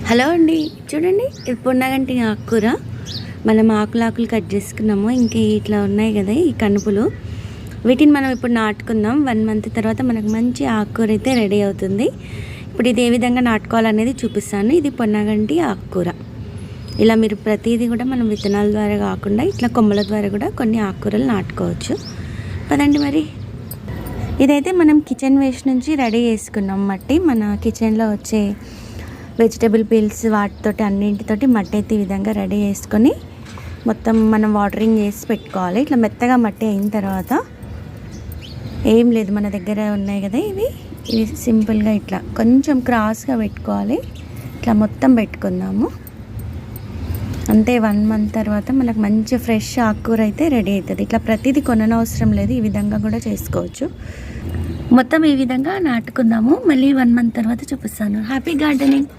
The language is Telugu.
హలో అండి, చూడండి ఇది పొన్నగంటి ఆకుకూర. మనం ఆకులు కట్ చేసుకున్నాము. ఇంకా ఇట్లా ఉన్నాయి కదా ఈ కనుపులు, వీటిని మనం ఇప్పుడు నాటుకుందాం. 1 మంత్ తర్వాత మనకు మంచి ఆకుకూర అయితే రెడీ అవుతుంది. ఇప్పుడు ఇది ఏ విధంగా నాటుకోవాలనేది చూపిస్తాను. ఇది పొన్నగంటి ఆకుకూర. ఇలా మీరు ప్రతిదీ కూడా మనం విత్తనాల ద్వారా కాకుండా ఇట్లా కొమ్మల ద్వారా కూడా కొన్ని ఆకుకూరలు నాటుకోవచ్చు. పదండి మరి. ఇదైతే మనం కిచెన్ వేస్ట్ నుంచి రెడీ చేసుకున్నాం మట్టి. మన కిచెన్లో వచ్చే వెజిటబుల్ పీల్స్ వాటితోటి అన్నింటితోటి మట్టి అయితే ఈ విధంగా రెడీ చేసుకొని మొత్తం మనం వాటరింగ్ చేసి పెట్టుకోవాలి. ఇట్లా మెత్తగా మట్టి అయిన తర్వాత ఏం లేదు, మన దగ్గర ఉన్నాయి కదా ఇవి సింపుల్గా ఇట్లా కొంచెం క్రాస్గా పెట్టుకోవాలి. ఇట్లా మొత్తం పెట్టుకుందాము. అంతే 1 మంత్ తర్వాత మనకు మంచి ఫ్రెష్ ఆకుకూర అయితే రెడీ అవుతుంది. ఇట్లా ప్రతిదీ కొననవసరం లేదు, ఈ విధంగా కూడా చేసుకోవచ్చు. మొత్తం ఈ విధంగా నాటుకుందాము. మళ్ళీ 1 మంత్ తర్వాత చూపిస్తాను. Happy gardening.